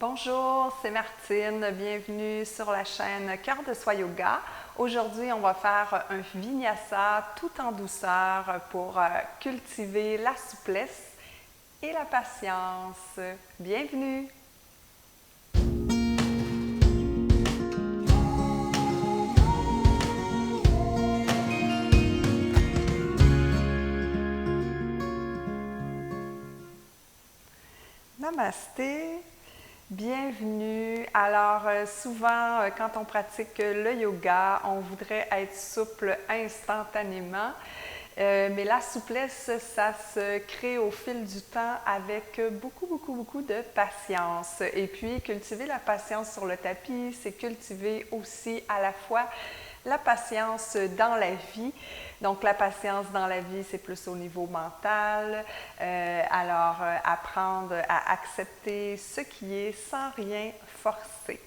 Bonjour, c'est Martine. Bienvenue sur la chaîne Cœur de Soi Yoga. Aujourd'hui, on va faire un vinyasa tout en douceur pour cultiver la souplesse et la patience. Bienvenue! Namasté! Bienvenue. Alors, souvent, quand on pratique le yoga, on voudrait être souple instantanément, mais la souplesse, ça se crée au fil du temps avec beaucoup de patience. Et puis, cultiver la patience sur le tapis, c'est cultiver aussi à la fois la patience dans la vie. Donc, la patience dans la vie, c'est plus au niveau mental. Apprendre à accepter ce qui est sans rien forcer.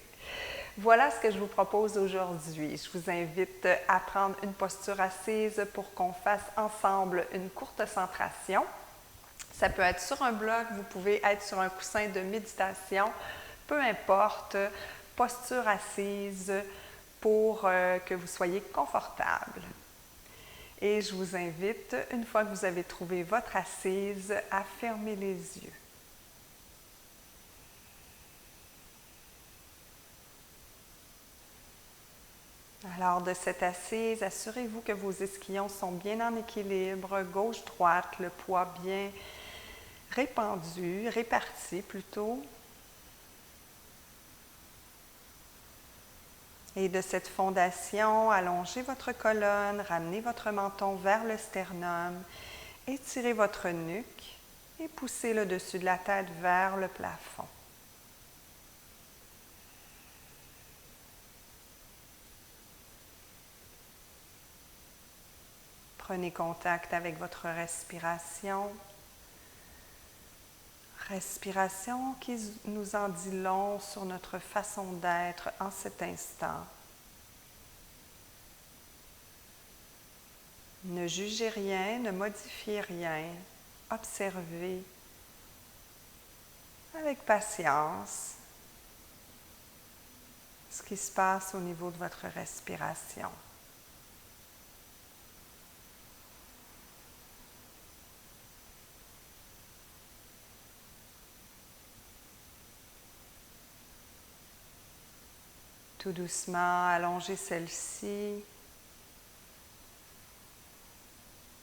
Voilà ce que je vous propose aujourd'hui. Je vous invite à prendre une posture assise pour qu'on fasse ensemble une courte centration. Ça peut être sur un bloc, vous pouvez être sur un coussin de méditation, peu importe, posture assise pour que vous soyez confortable. Et je vous invite, une fois que vous avez trouvé votre assise, à fermer les yeux. Alors, de cette assise, assurez-vous que vos ischions sont bien en équilibre, gauche-droite, le poids bien réparti plutôt. Et de cette fondation, allongez votre colonne, ramenez votre menton vers le sternum, étirez votre nuque et poussez le dessus de la tête vers le plafond. Prenez contact avec votre respiration. Respiration qui nous en dit long sur notre façon d'être en cet instant. Ne jugez rien, ne modifiez rien. Observez avec patience ce qui se passe au niveau de votre respiration. Tout doucement, allongez celle-ci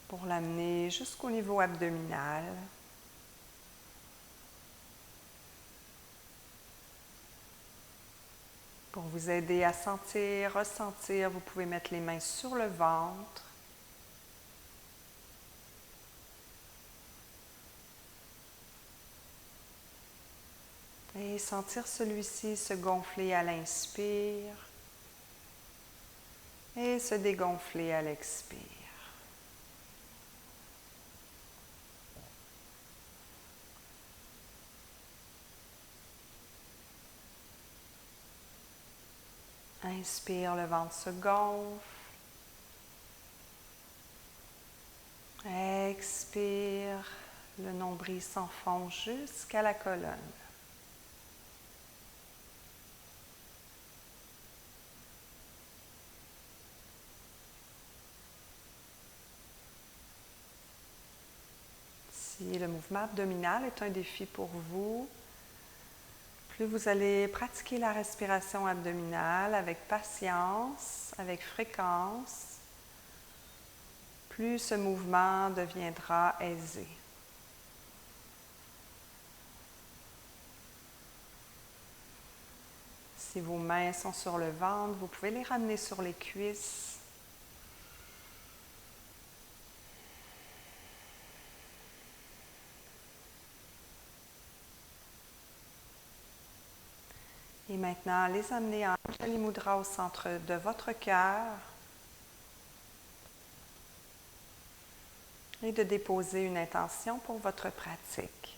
pour l'amener jusqu'au niveau abdominal. Pour vous aider à sentir, ressentir, vous pouvez mettre les mains sur le ventre. Et sentir celui-ci se gonfler à l'inspire et se dégonfler à l'expire. Inspire, le ventre se gonfle. Expire, le nombril s'enfonce jusqu'à la colonne. Si le mouvement abdominal est un défi pour vous, plus vous allez pratiquer la respiration abdominale avec patience, avec fréquence, plus ce mouvement deviendra aisé. Si vos mains sont sur le ventre, vous pouvez les ramener sur les cuisses. Et maintenant, les amener en Anjali Mudra au centre de votre cœur et de déposer une intention pour votre pratique.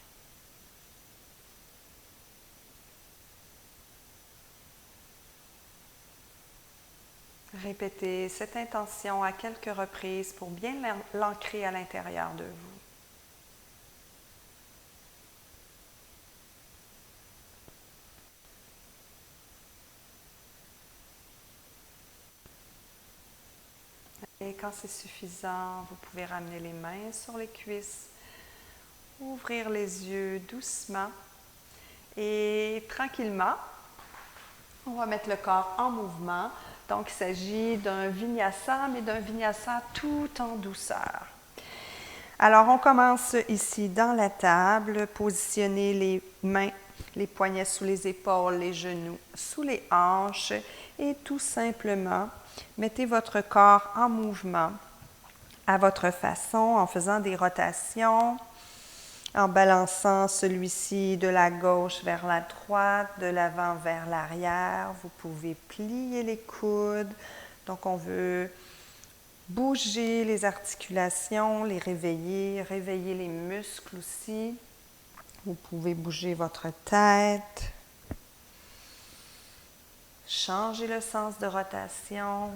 Répétez cette intention à quelques reprises pour bien l'ancrer à l'intérieur de vous. Et quand c'est suffisant, vous pouvez ramener les mains sur les cuisses, ouvrir les yeux doucement et tranquillement, on va mettre le corps en mouvement. Donc, il s'agit d'un vinyasa, mais d'un vinyasa tout en douceur. Alors, on commence ici dans la table, positionner les mains, les poignets sous les épaules, les genoux sous les hanches et tout simplement, mettez votre corps en mouvement à votre façon, en faisant des rotations, en balançant celui-ci de la gauche vers la droite, de l'avant vers l'arrière. Vous pouvez plier les coudes. Donc, on veut bouger les articulations, les réveiller, réveiller les muscles aussi. Vous pouvez bouger votre tête. Changer le sens de rotation.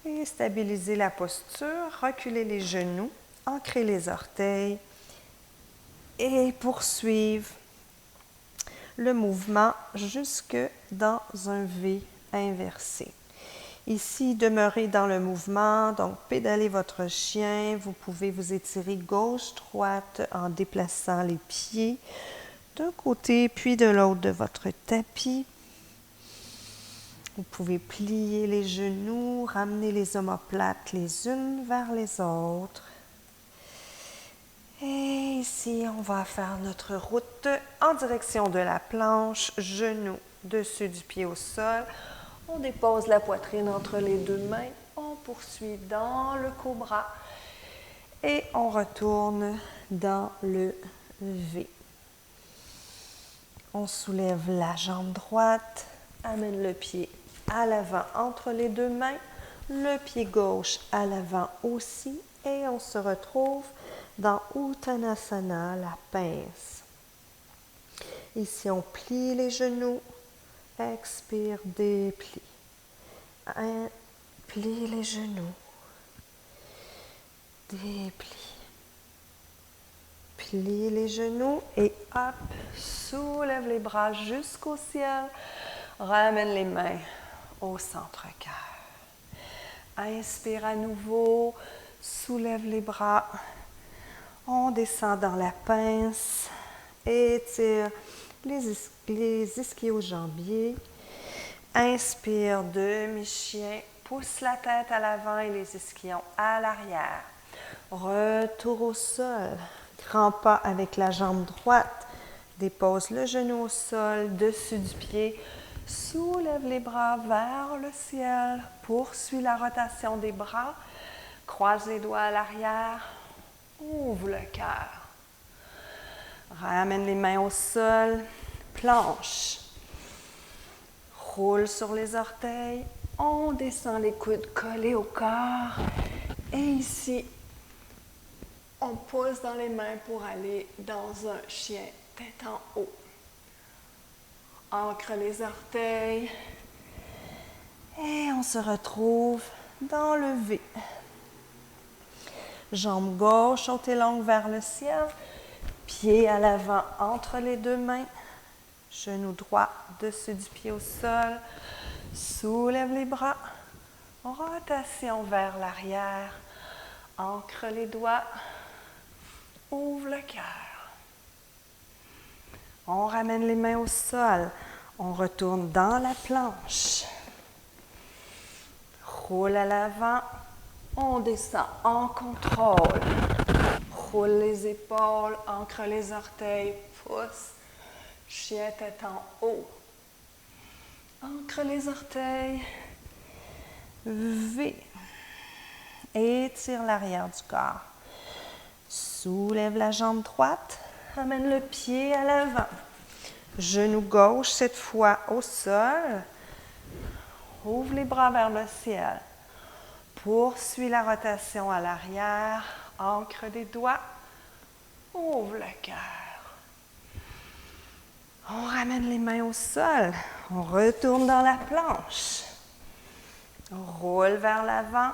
Et stabiliser la posture, reculer les genoux, ancrer les orteils et poursuivre le mouvement jusque dans un V inversé. Ici, demeurez dans le mouvement, donc pédalez votre chien. Vous pouvez vous étirer gauche-droite en déplaçant les pieds d'un côté puis de l'autre de votre tapis. Vous pouvez plier les genoux, ramener les omoplates les unes vers les autres. Et ici, on va faire notre route en direction de la planche, genoux dessus du pied au sol. On dépose la poitrine entre les deux mains. On poursuit dans le cobra et on retourne dans le V. On soulève la jambe droite, amène le pied à l'avant entre les deux mains, le pied gauche à l'avant aussi et on se retrouve dans Uttanasana, la pince. Ici, on plie les genoux, expire, déplie. Plie les genoux, déplie. Plie les genoux et hop, soulève les bras jusqu'au ciel, ramène les mains au centre-cœur. Inspire à nouveau, soulève les bras. On descend dans la pince, étire les ischio-jambiers. Inspire, demi-chien, pousse la tête à l'avant et les ischions à l'arrière. Retour au sol, grand pas avec la jambe droite. Dépose le genou au sol, dessus du pied. Soulève les bras vers le ciel. Poursuis la rotation des bras. Croise les doigts à l'arrière. Ouvre le cœur. Ramène les mains au sol. Planche. Roule sur les orteils. On descend les coudes collés au corps. Et ici, on pousse dans les mains pour aller dans un chien tête en haut. Ancre les orteils. Et on se retrouve dans le V. Jambe gauche, haute et longue vers le ciel. Pied à l'avant entre les deux mains. Genou droit dessus du pied au sol. Soulève les bras. Rotation vers l'arrière. Ancre les doigts. Ouvre le cœur. On ramène les mains au sol. On retourne dans la planche. Roule à l'avant. On descend en contrôle. Roule les épaules, ancre les orteils, pousse. Chien tête en haut. Ancre les orteils. V. Étire l'arrière du corps. Soulève la jambe droite. Amène le pied à l'avant. Genou gauche, cette fois au sol. Ouvre les bras vers le ciel. Poursuis la rotation à l'arrière. Ancre des doigts. Ouvre le cœur. On ramène les mains au sol. On retourne dans la planche. On roule vers l'avant.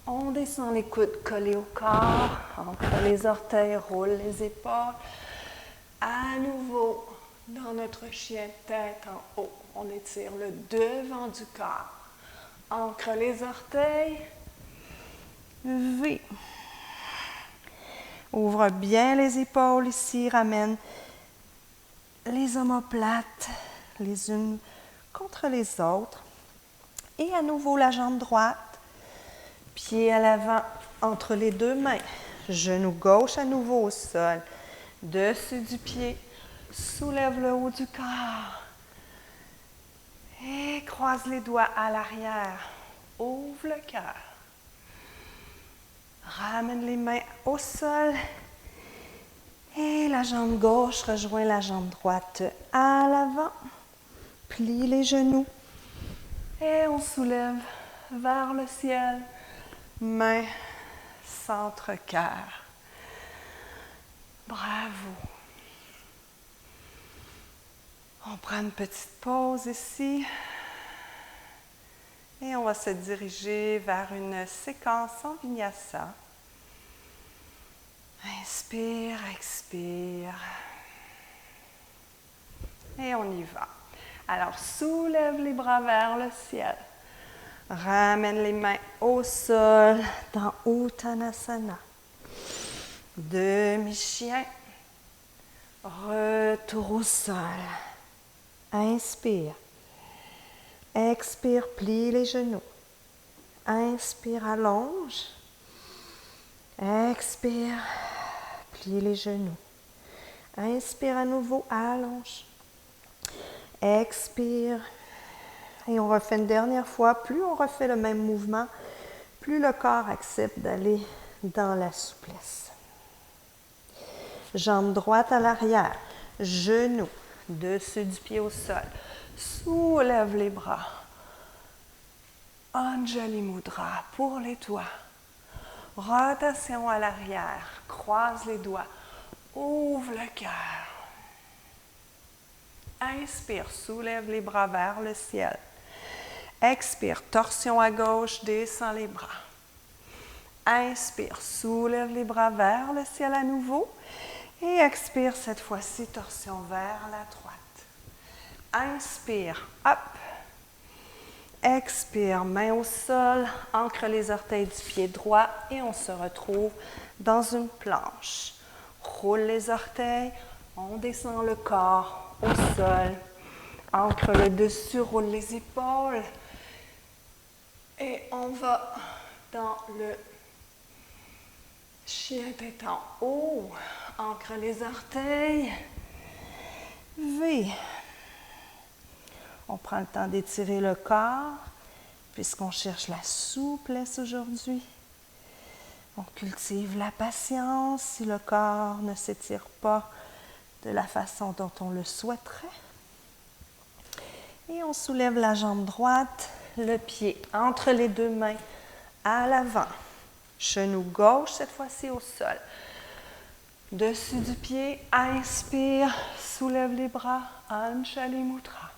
On descend les coudes collés au corps. Ancre les orteils, roule les épaules. À nouveau, dans notre chien tête en haut, On étire le devant du corps. Ancre les orteils. V. Ouvre bien les épaules ici. Ramène les omoplates les unes contre les autres. Et à nouveau la jambe droite. Pied à l'avant entre les deux mains. Genou gauche à nouveau au sol. Dessus du pied. Soulève le haut du corps. Et croise les doigts à l'arrière. Ouvre le cœur. Ramène les mains au sol. Et la jambe gauche rejoint la jambe droite à l'avant. Plie les genoux. Et on soulève vers le ciel. Main, centre, cœur. Bravo. On prend une petite pause ici. Et on va se diriger vers une séquence en vinyasa. Inspire, expire. Et on y va. Alors, soulève les bras vers le ciel. Ramène les mains au sol dans Uttanasana. Demi-chien. Retour au sol. Inspire. Expire, plie les genoux. Inspire, allonge. Expire, plie les genoux. Inspire à nouveau, allonge. Expire. Et on refait une dernière fois. Plus on refait le même mouvement, plus le corps accepte d'aller dans la souplesse. Jambe droite à l'arrière. Genou dessus du pied au sol. Soulève les bras. Anjali Mudra pour les doigts. Rotation à l'arrière. Croise les doigts. Ouvre le cœur. Inspire, soulève les bras vers le ciel. Expire, torsion à gauche, descend les bras. Inspire, soulève les bras vers le ciel à nouveau. Et expire, cette fois-ci, torsion vers la droite. Inspire, hop. Expire, main au sol, ancre les orteils du pied droit et on se retrouve dans une planche. Roule les orteils, on descend le corps au sol. Ancre le dessus, roule les épaules. Et on va dans le chien tête en haut. Ancre les orteils. V. On prend le temps d'étirer le corps, puisqu'on cherche la souplesse aujourd'hui. On cultive la patience si le corps ne s'étire pas de la façon dont on le souhaiterait. Et on soulève la jambe droite, le pied entre les deux mains à l'avant. Genou gauche, cette fois-ci au sol. Dessus du pied, inspire, soulève les bras, Anjali Mudra.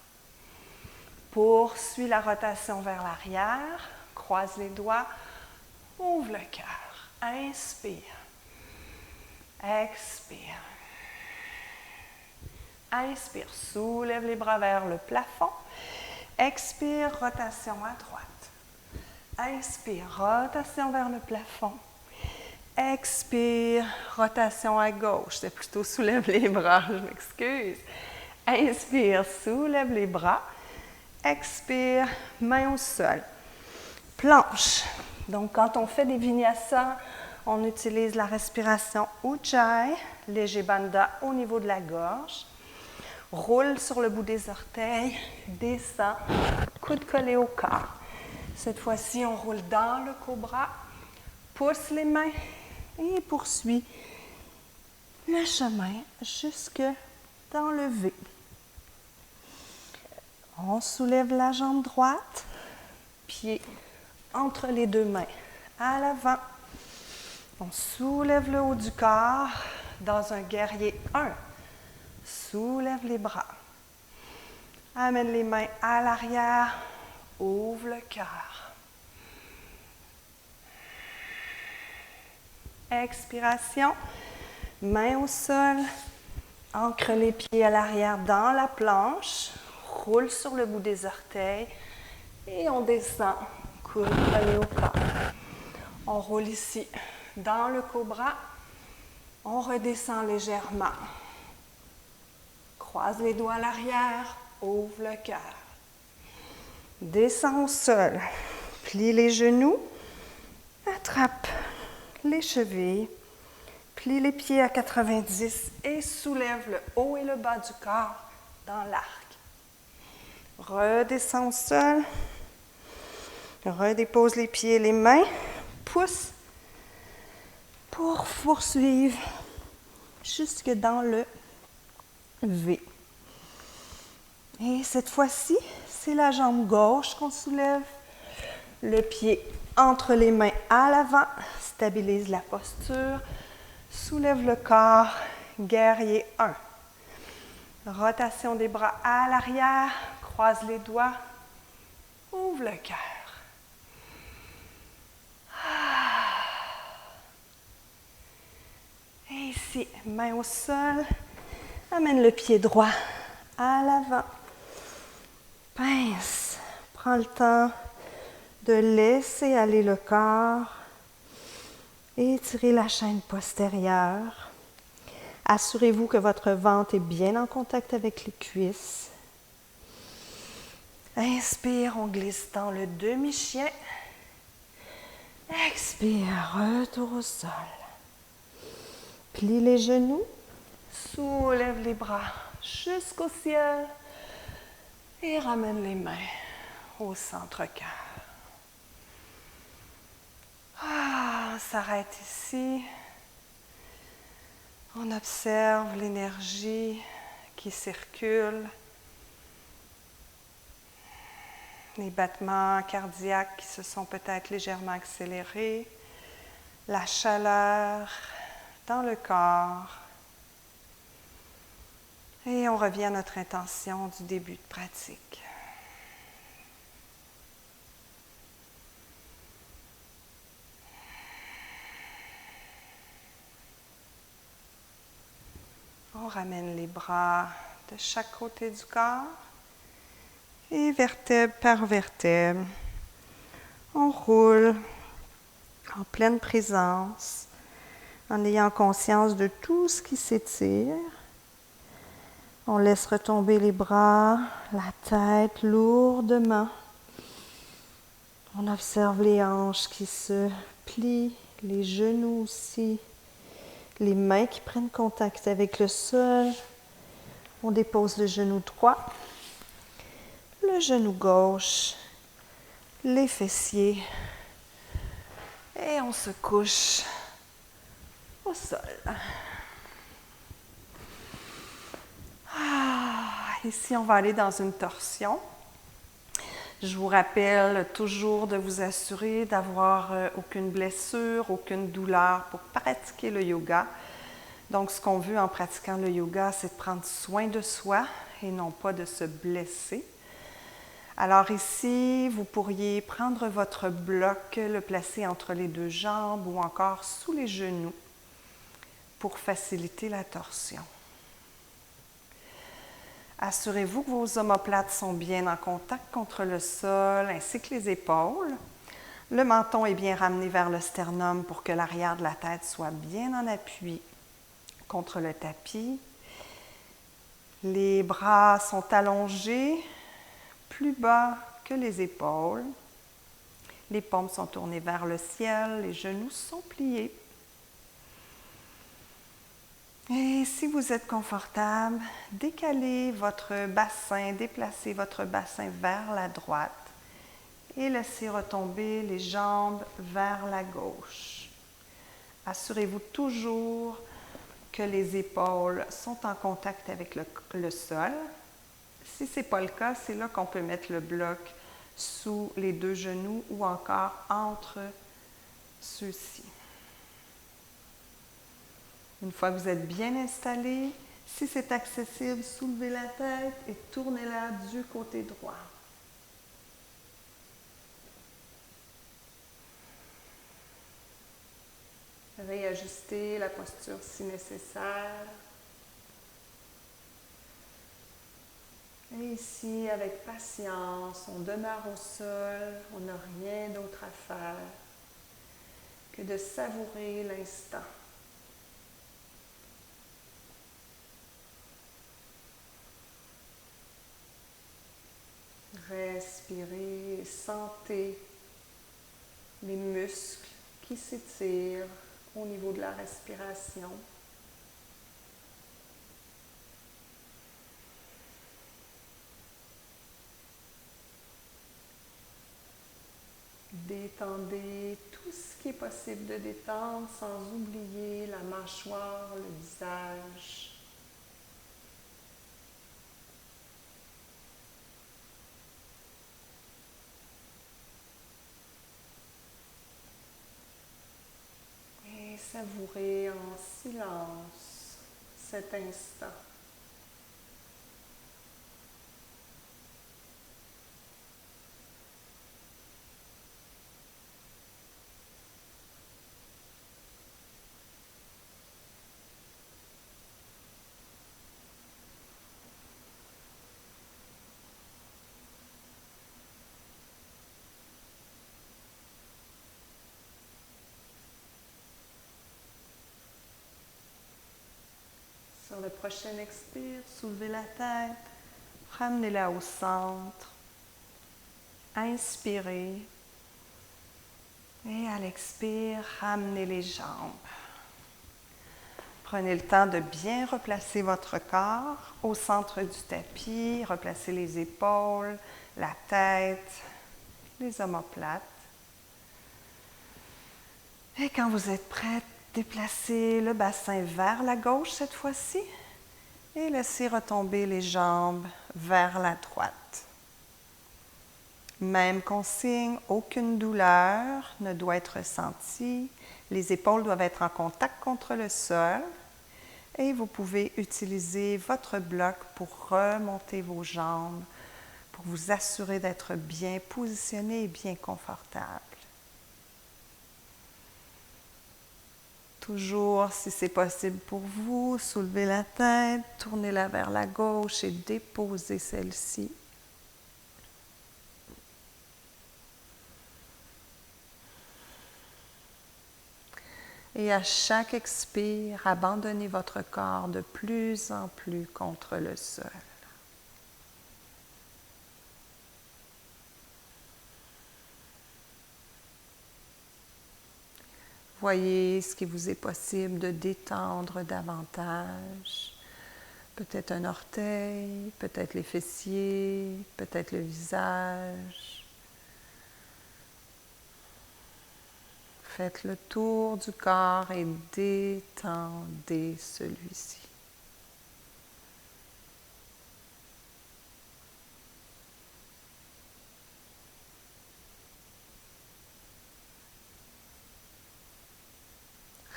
Poursuis la rotation vers l'arrière, croise les doigts, ouvre le cœur. Inspire, expire. Inspire, soulève les bras vers le plafond. Expire, rotation à droite. Inspire, rotation vers le plafond. Expire, rotation à gauche. C'est plutôt soulève les bras, je m'excuse. Inspire, soulève les bras. Expire, main au sol. Planche. Donc, quand on fait des vinyasas, on utilise la respiration Ujjayi, léger bandha au niveau de la gorge. Roule sur le bout des orteils, descend, coude collé au corps. Cette fois-ci, on roule dans le cobra, pousse les mains et poursuit le chemin jusque dans le V. On soulève la jambe droite, pied entre les deux mains à l'avant. On soulève le haut du corps dans un guerrier 1. Soulève les bras. Amène les mains à l'arrière. Ouvre le cœur. Expiration. Main au sol. Ancre les pieds à l'arrière dans la planche. roule sur le bout des orteils et on descend, coude collé au corps. On roule ici dans le cobra. On redescend légèrement. Croise les doigts à l'arrière, ouvre le cœur. Descends au sol, plie les genoux, attrape les chevilles, plie les pieds à 90 et soulève le haut et le bas du corps dans l'arc. Redescends au sol, redépose les pieds et les mains, pousse pour poursuivre jusque dans le V. Et cette fois-ci, c'est la jambe gauche qu'on soulève. Le pied entre les mains à l'avant, stabilise la posture. Soulève le corps, guerrier 1. Rotation des bras à l'arrière, croise les doigts, ouvre le cœur. Et ici, main au sol, amène le pied droit à l'avant. Pince, prends le temps de laisser aller le corps. Étirez la chaîne postérieure. Assurez-vous que votre ventre est bien en contact avec les cuisses. Inspire, on glisse dans le demi-chien. Expire, retour au sol. Plie les genoux, soulève les bras jusqu'au ciel et ramène les mains au centre-cœur. On s'arrête ici. On observe l'énergie qui circule, les battements cardiaques qui se sont peut-être légèrement accélérés, la chaleur dans le corps. Et on revient à notre intention du début de pratique. On ramène les bras de chaque côté du corps et vertèbre par vertèbre. On roule en pleine présence, en ayant conscience de tout ce qui s'étire. On laisse retomber les bras, la tête lourdement. On observe les hanches qui se plient, les genoux aussi. Les mains qui prennent contact avec le sol. On dépose le genou droit, le genou gauche, les fessiers. Et on se couche au sol. Ici, on va aller dans une torsion. Je vous rappelle toujours de vous assurer d'avoir aucune blessure, aucune douleur pour pratiquer le yoga. Donc, ce qu'on veut en pratiquant le yoga, c'est de prendre soin de soi et non pas de se blesser. Alors ici, vous pourriez prendre votre bloc, le placer entre les deux jambes ou encore sous les genoux pour faciliter la torsion. Assurez-vous que vos omoplates sont bien en contact contre le sol ainsi que les épaules. Le menton est bien ramené vers le sternum pour que l'arrière de la tête soit bien en appui contre le tapis. Les bras sont allongés plus bas que les épaules. Les paumes sont tournées vers le ciel, les genoux sont pliés. Et si vous êtes confortable, décalez votre bassin, déplacez votre bassin vers la droite et laissez retomber les jambes vers la gauche. Assurez-vous toujours que les épaules sont en contact avec le sol. Si ce n'est pas le cas, c'est là qu'on peut mettre le bloc sous les deux genoux ou encore entre ceux-ci. Une fois que vous êtes bien installé, si c'est accessible, soulevez la tête et tournez-la du côté droit. Réajustez la posture si nécessaire. Et ici, avec patience, on demeure au sol, on n'a rien d'autre à faire que de savourer l'instant. Respirez, sentez les muscles qui s'étirent au niveau de la respiration. Détendez tout ce qui est possible de détendre sans oublier la mâchoire, le visage. Et savourez en silence cet instant. Sur le prochain expire, soulevez la tête, ramenez-la au centre. Inspirez. Et à l'expire, ramenez les jambes. Prenez le temps de bien replacer votre corps au centre du tapis. Replacez les épaules, la tête, les omoplates. Et quand vous êtes prête, déplacez le bassin vers la gauche cette fois-ci et laissez retomber les jambes vers la droite. Même consigne, aucune douleur ne doit être ressentie. Les épaules doivent être en contact contre le sol et vous pouvez utiliser votre bloc pour remonter vos jambes, pour vous assurer d'être bien positionné et bien confortable. Toujours, si c'est possible pour vous, soulevez la tête, tournez-la vers la gauche et déposez celle-ci. Et à chaque expire, abandonnez votre corps de plus en plus contre le sol. Voyez ce qui vous est possible de détendre davantage. Peut-être un orteil, peut-être les fessiers, peut-être le visage. Faites le tour du corps et détendez celui-ci.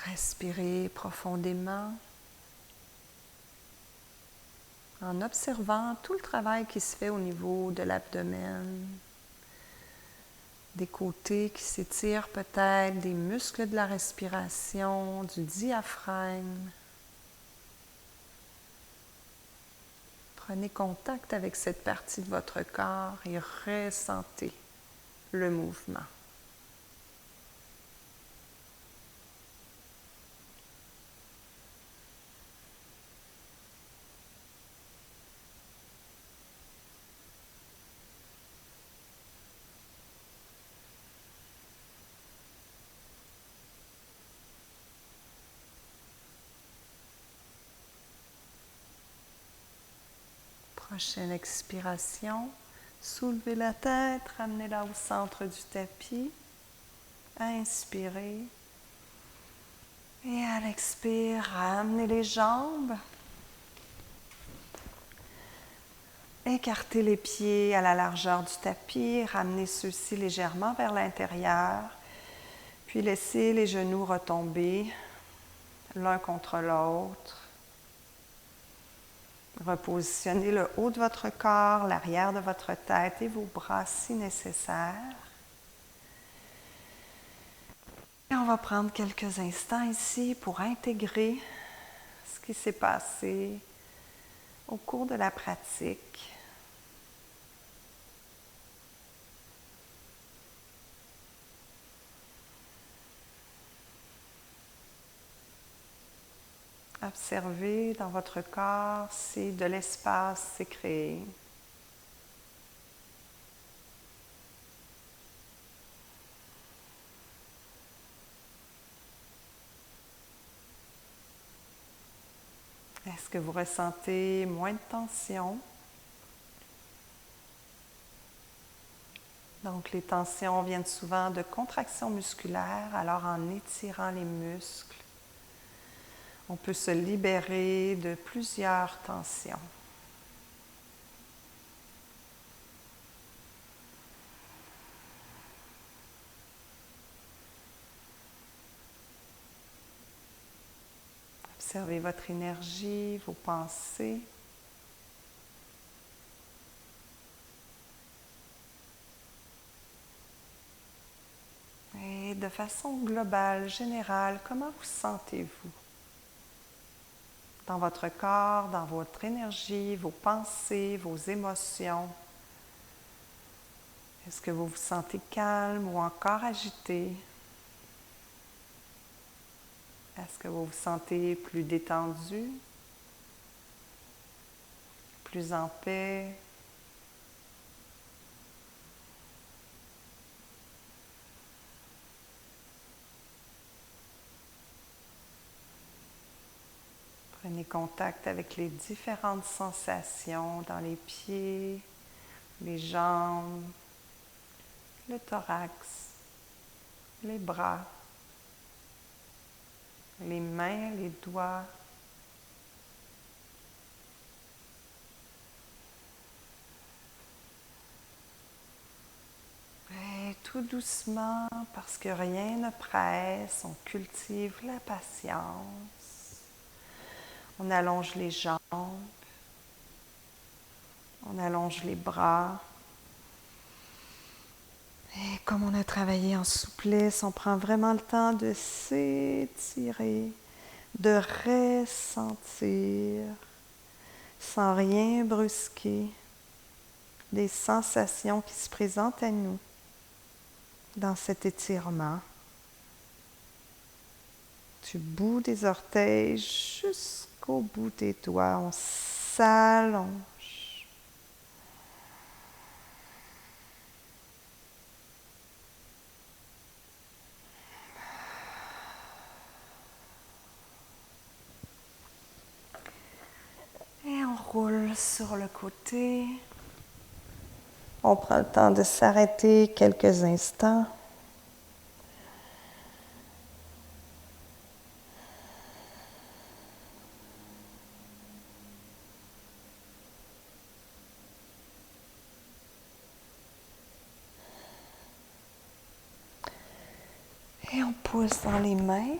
Respirez profondément en observant tout le travail qui se fait au niveau de l'abdomen, des côtés qui s'étirent peut-être, des muscles de la respiration, du diaphragme. Prenez contact avec cette partie de votre corps et ressentez le mouvement. Prochaine expiration, soulevez la tête, ramenez-la au centre du tapis. Inspirez. Et à l'expire, ramenez les jambes. Écartez les pieds à la largeur du tapis, ramenez ceux-ci légèrement vers l'intérieur, puis laissez les genoux retomber l'un contre l'autre. Repositionnez le haut de votre corps, l'arrière de votre tête et vos bras si nécessaire. Et on va prendre quelques instants ici pour intégrer ce qui s'est passé au cours de la pratique. Observez dans votre corps si de l'espace s'est créé. Est-ce que vous ressentez moins de tension? Donc, les tensions viennent souvent de contractions musculaires, alors en étirant les muscles, on peut se libérer de plusieurs tensions. Observez votre énergie, vos pensées. Et de façon globale, générale, comment vous sentez-vous? Dans votre corps, dans votre énergie, vos pensées, vos émotions. Est-ce que vous vous sentez calme ou encore agité? Est-ce que vous vous sentez plus détendu, plus en paix? Prenez contact avec les différentes sensations dans les pieds, les jambes, le thorax, les bras, les mains, les doigts. Et tout doucement, parce que rien ne presse, on cultive la patience. On allonge les jambes, on allonge les bras. Et comme on a travaillé en souplesse, on prend vraiment le temps de s'étirer, de ressentir, sans rien brusquer, les sensations qui se présentent à nous dans cet étirement. Du bout des orteils jusqu'au bout des doigts, on s'allonge. Et on roule sur le côté. On prend le temps de s'arrêter quelques instants. Et on pousse dans les mains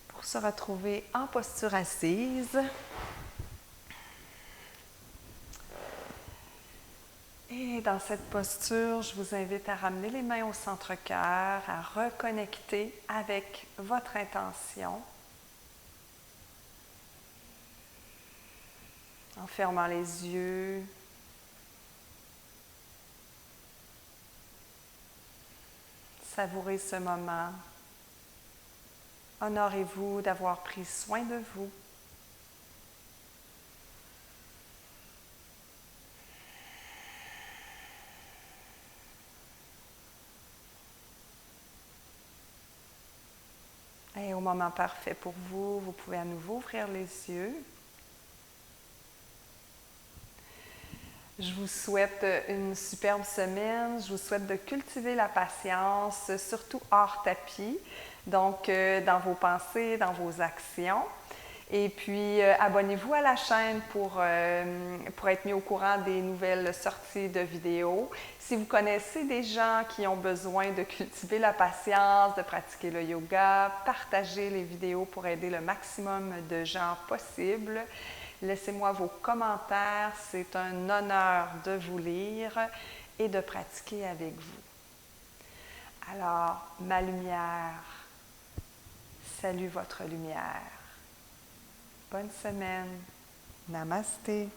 pour se retrouver en posture assise. Et dans cette posture, je vous invite à ramener les mains au centre-cœur, à reconnecter avec votre intention. En fermant les yeux. Savourez ce moment. Honorez-vous d'avoir pris soin de vous. Et au moment parfait pour vous, vous pouvez à nouveau ouvrir les yeux. Je vous souhaite une superbe semaine. Je vous souhaite de cultiver la patience, surtout hors tapis, donc dans vos pensées, dans vos actions. Et puis, abonnez-vous à la chaîne pour être mis au courant des nouvelles sorties de vidéos. Si vous connaissez des gens qui ont besoin de cultiver la patience, de pratiquer le yoga, partagez les vidéos pour aider le maximum de gens possible. Laissez-moi vos commentaires, c'est un honneur de vous lire et de pratiquer avec vous. Alors, ma lumière, salue votre lumière. Bonne semaine. Namasté.